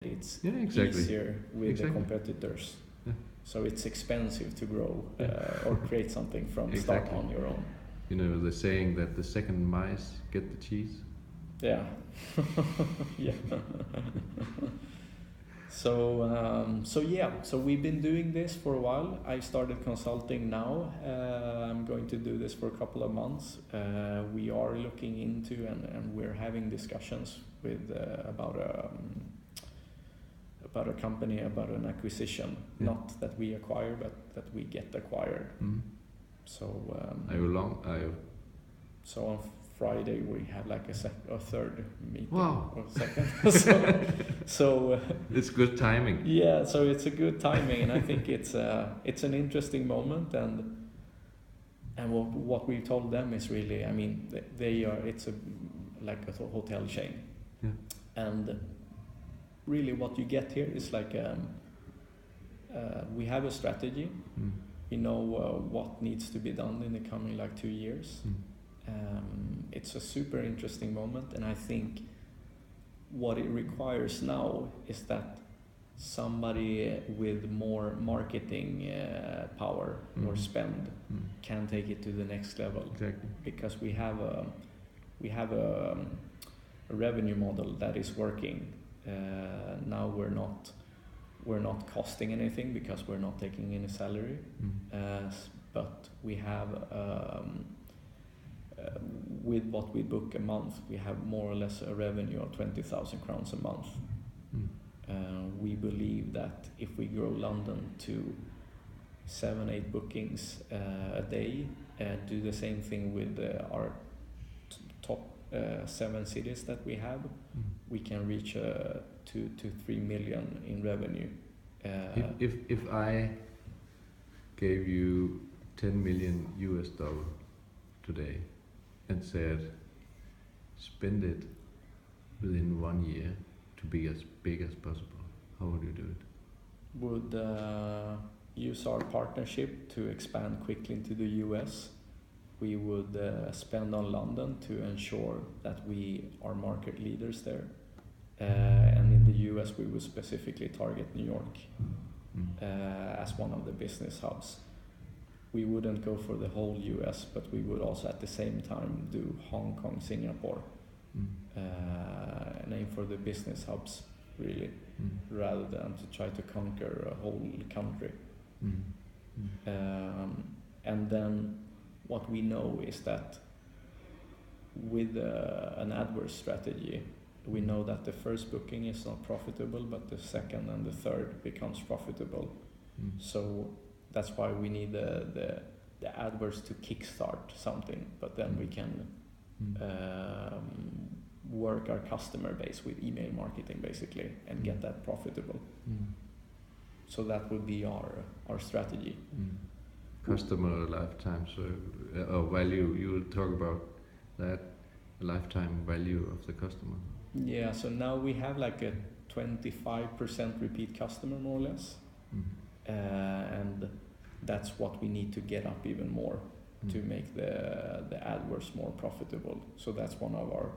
it's exactly. easier with the Exactly. competitors. Yeah. So it's expensive to grow Yeah. or create something from start Exactly. on your own. You know the saying that the second mice get the cheese. Yeah. Yeah. So we've been doing this for a while. I started consulting now. I'm going to do this for a couple of months. We are looking into and we're having discussions with about a company, about an acquisition. Yeah. Not that we acquire, but that we get acquired. Mm. So Are you so on Friday we have like a third meeting. Wow. Or second. so It's good timing. yeah, so it's a good timing, and I think it's an interesting moment, and what we told them is really, I mean, it's like a hotel chain, Yeah. and really what you get here is like we have a strategy. Mm. We know what needs to be done in the coming like 2 years. Mm. It's a super interesting moment, and I think what it requires now is that somebody with more marketing power or spend can take it to the next level. Exactly. Because we have a revenue model that is working. Now we're not costing anything because we're not taking any salary, but we have with what we book a month, we have more or less a revenue of 20,000 crowns a month. We believe that if we grow London to 7-8 bookings a day, do the same thing with our top 7 cities that we have, we can reach 2 to 3 million in revenue. If I gave you $10 million today and said, spend it within 1 year to be as big as possible, how would you do it? Would use our partnership to expand quickly into the US. We would spend on London to ensure that we are market leaders there. And in the US we would specifically target New York as one of the business hubs. We wouldn't go for the whole US, but we would also at the same time do Hong Kong, Singapore, and aim for the business hubs really, rather than to try to conquer a whole country. And then what we know is that with an AdWords strategy, we know that the first booking is not profitable, but the second and the third becomes profitable. So that's why we need the AdWords to kickstart something, but then we can work our customer base with email marketing basically and get that profitable. So that would be our strategy. Customer lifetime value, you will talk about that lifetime value of the customer. Yeah, so now we have like a 25% repeat customer more or less. And that's what we need to get up even more to make the AdWords more profitable. So that's one of our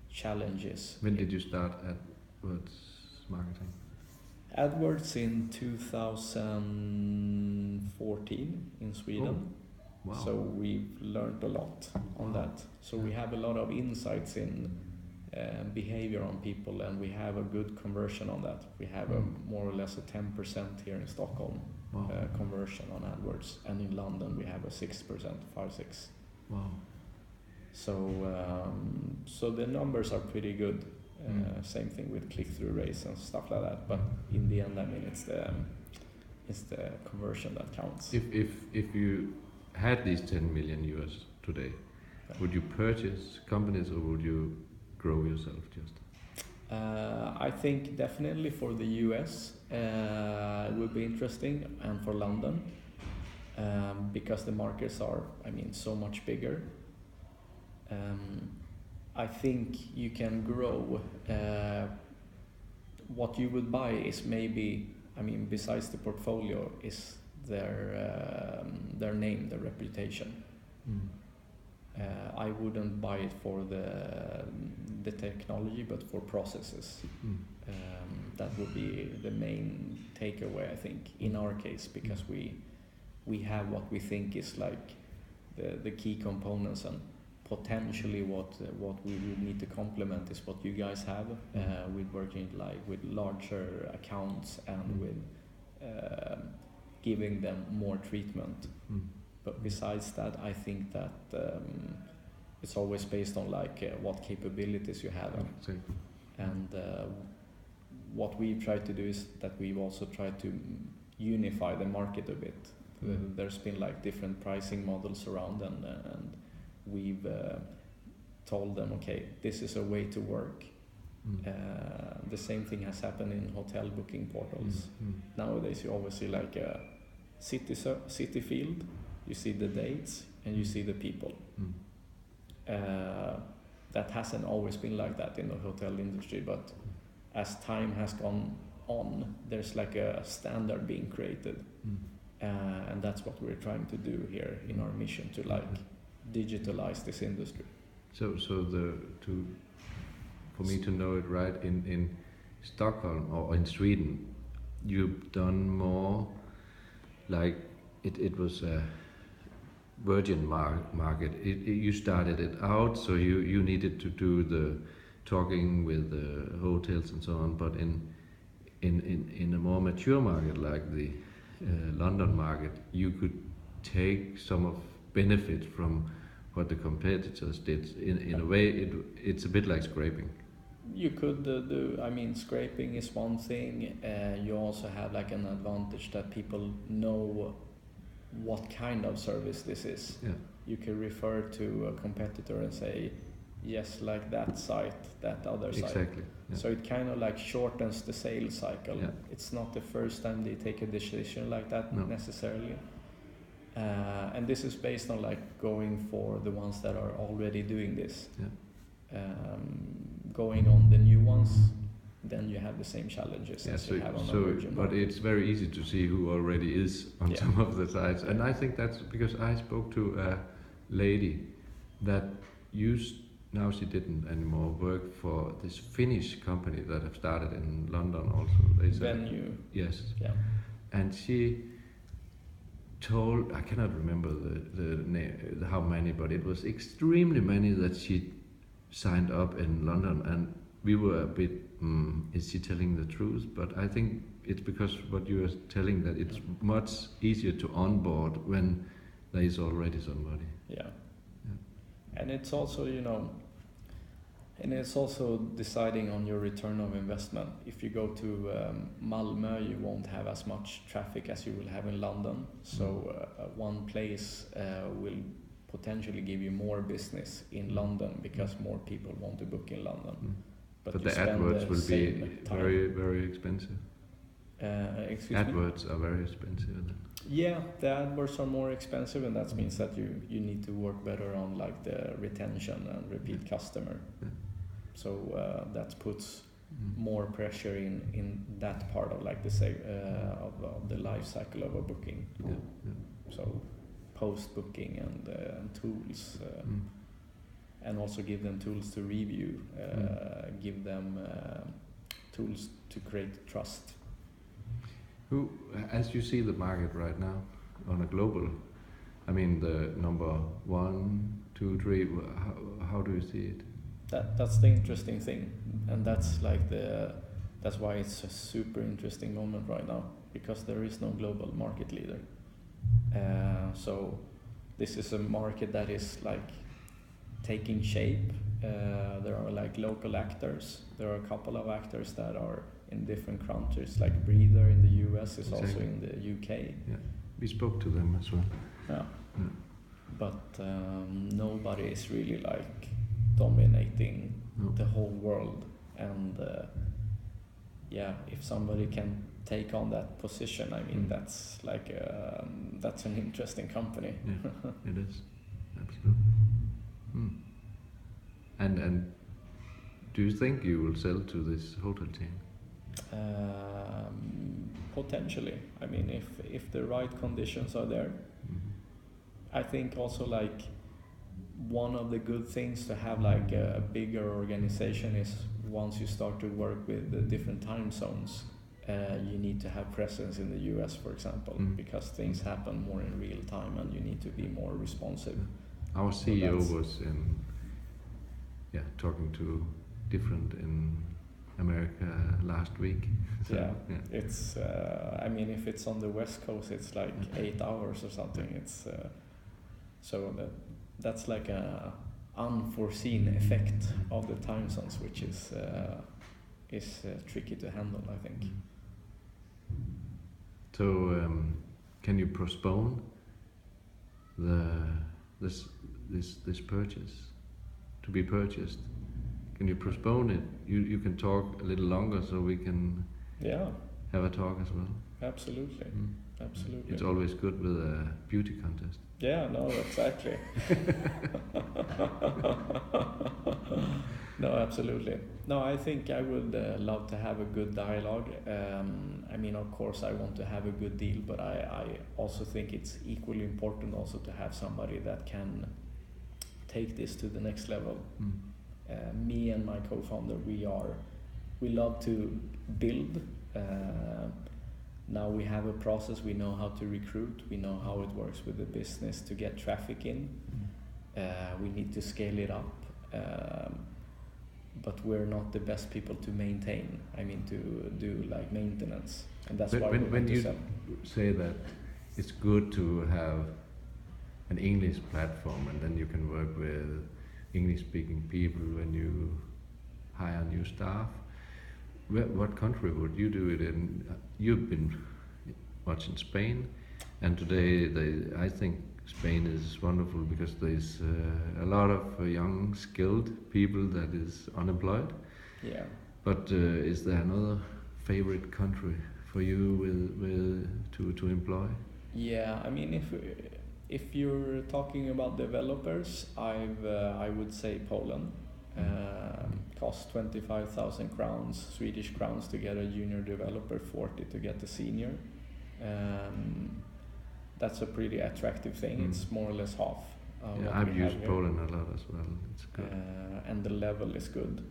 challenges. When did you start AdWords marketing? AdWords in 2014 in Sweden. Oh, wow. So we've learned a lot on that. So we have a lot of insights in behavior on people, and we have a good conversion on that. We have more or less a 10% here in Stockholm conversion on AdWords, and in London we have a 6%, 5-6. Wow. So the numbers are pretty good. Same thing with click-through rates and stuff like that. But in the end, I mean, it's the conversion that counts. If you had these 10 million US today, would you purchase companies or would you grow yourself just? I think definitely for the US it would be interesting, and for London because the markets are, I mean, so much bigger. I think you can grow. What you would buy is maybe, I mean, besides the portfolio, is their name, their reputation. I wouldn't buy it for the technology, but for processes. That would be the main takeaway, I think, in our case, because we have what we think is like the key components, and potentially what we would need to complement is what you guys have with working like with larger accounts and with giving them more treatment. But besides that, I think that it's always based on like what capabilities you have. And what we try to do is that we've also tried to unify the market a bit. There's been like different pricing models around, and we've told them, okay, this is a way to work. The same thing has happened in hotel booking portals. Nowadays you always see like a city field, you see the dates, and you see the people. That hasn't always been like that in the hotel industry, but as time has gone on, there's like a standard being created. And that's what we're trying to do here in our mission, to like digitalize this industry. So for me to know it right, in Stockholm or in Sweden, you've done more like it was a virgin market. You started it out, so you needed to do the talking with the hotels and so on. But in a more mature market like the London market, you could take some of benefit from what the competitors did. In a way, it's a bit like scraping. You could do, I mean, scraping is one thing. You also have like an advantage that people know what kind of service this is. You can refer to a competitor and say, yes, like that site, that other site. Exactly. So it kind of like shortens the sales cycle. It's not the first time they take a decision like that necessarily. And this is based on like going for the ones that are already doing this. Going on the new ones, then you have the same challenges as you have on the virgin market. But it's very easy to see who already is on some of the sites. And I think that's because I spoke to a lady that used, now she didn't anymore, work for this Finnish company that have started in London also. They said, Venue. Yes. Yeah. And she told, I cannot remember the name, how many, but it was extremely many that she signed up in London, and we were a bit, is she telling the truth? But I think it's because what you are telling, that it's much easier to onboard when there is already somebody. Yeah. And it's also, and it's also deciding on your return of investment. If you go to Malmö, you won't have as much traffic as you will have in London. So one place will potentially give you more business in London because more people want to book in London. But the AdWords will be very, very expensive. AdWords are very expensive then. Yeah, the AdWords are more expensive, and that means that you need to work better on like the retention and repeat customer. So that puts more pressure in that part of like the of the life cycle of a booking. So post booking and tools, and also give them tools to review, give them tools to create trust. Who, as you see the market right now on a global, I mean the number 1, 2, 3, how do you see it? That's the interesting thing, and that's like that's why it's a super interesting moment right now, because there is no global market leader. So this is a market that is like taking shape. There are like local actors. There are a couple of actors that are in different countries, like Breather in the US is also in the UK. Yeah, we spoke to them as well. But nobody is really like dominating the whole world. And if somebody can take on that position, I mean, that's like that's an interesting company. Yeah, it is, absolutely. And do you think you will sell to this hotel chain? Potentially. I mean, if the right conditions are there. I think also like one of the good things to have like a bigger organization is once you start to work with the different time zones, you need to have presence in the US, for example, because things happen more in real time and you need to be more responsive. Our CEO was talking to different in America last week. So, it's I mean, if it's on the West Coast, it's like 8 hours or something. It's so that's like a unforeseen effect of the time zones, which is tricky to handle, I think. So can you postpone this purchase to be purchased? Can you postpone it? You can talk a little longer, so we can have a talk as well. Absolutely. Absolutely. It's always good with a beauty contest. Yeah, no, exactly. No, absolutely. No, I think I would love to have a good dialogue. I mean, of course, I want to have a good deal, but I also think it's equally important also to have somebody that can take this to the next level. Me and my co-founder, we love to build. Now we have a process, we know how to recruit, we know how it works with the business to get traffic in. We need to scale it up, but we're not the best people to maintain. I mean, to do like maintenance, and that's why when you say that it's good to have an English platform, and then you can work with English-speaking people when you hire new staff. What country would you do it in? You've been watching Spain, and today I think Spain is wonderful because there's a lot of young, skilled people that is unemployed. Yeah. But is there another favorite country for you to employ? Yeah, I mean, if you're talking about developers, I would say Poland. Costs 25,000 crowns, Swedish crowns, to get a junior developer, 40 to get a senior. That's a pretty attractive thing. It's more or less half. I've used Poland a lot as well. It's good. And the level is good.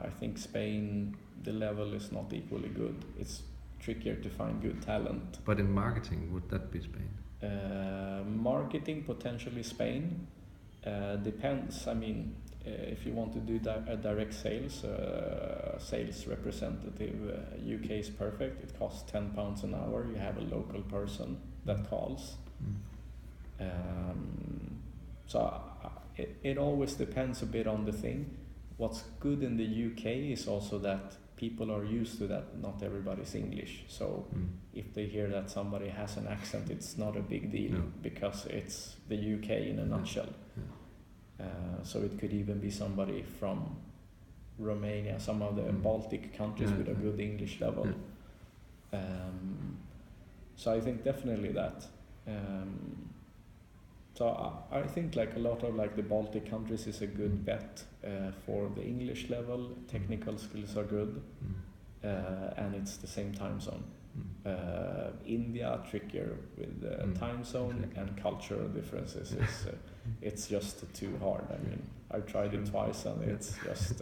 I think Spain, the level is not equally good. It's trickier to find good talent. But in marketing, would that be Spain? Marketing, potentially Spain. Depends. I mean, if you want to do direct sales, sales representative, UK is perfect. It costs £10 an hour. You have a local person that calls. So it always depends a bit on the thing. What's good in the UK is also that people are used to that. Not everybody's English. So if they hear that somebody has an accent, it's not a big deal because it's the UK in a nutshell. So it could even be somebody from Romania, some of the Baltic countries with a good English level. So I think definitely that. So I think like a lot of like the Baltic countries is a good bet for the English level. Technical skills are good, and it's the same time zone. India trickier with time zone and cultural differences. It's just too hard. I mean, I've tried it twice and it's just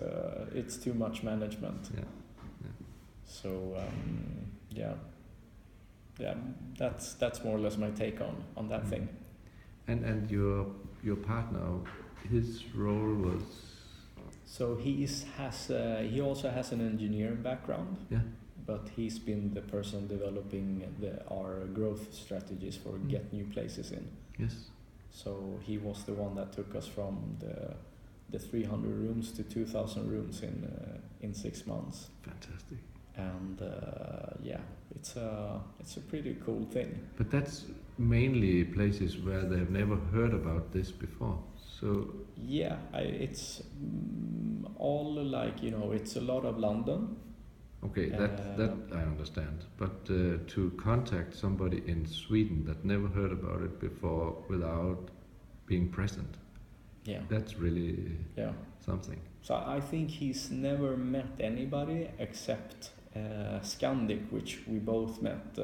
it's too much management. So that's more or less my take on that thing. And your partner, his role was. So he also has an engineering background. But he's been the person developing our growth strategies for get new places in. Yes. So he was the one that took us from the 300 rooms to 2,000 rooms in 6 months. Fantastic. And it's a pretty cool thing. But that's mainly places where they've never heard about this before. So it's all like, it's a lot of London. Okay, that I understand. But to contact somebody in Sweden that never heard about it before without being present, that's really something. So I think he's never met anybody except Scandic, which we both met.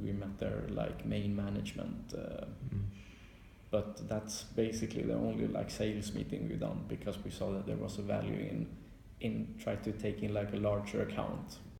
We met their like main management but that's basically the only like sales meeting we've done, because we saw that there was a value in try to take in like a larger account.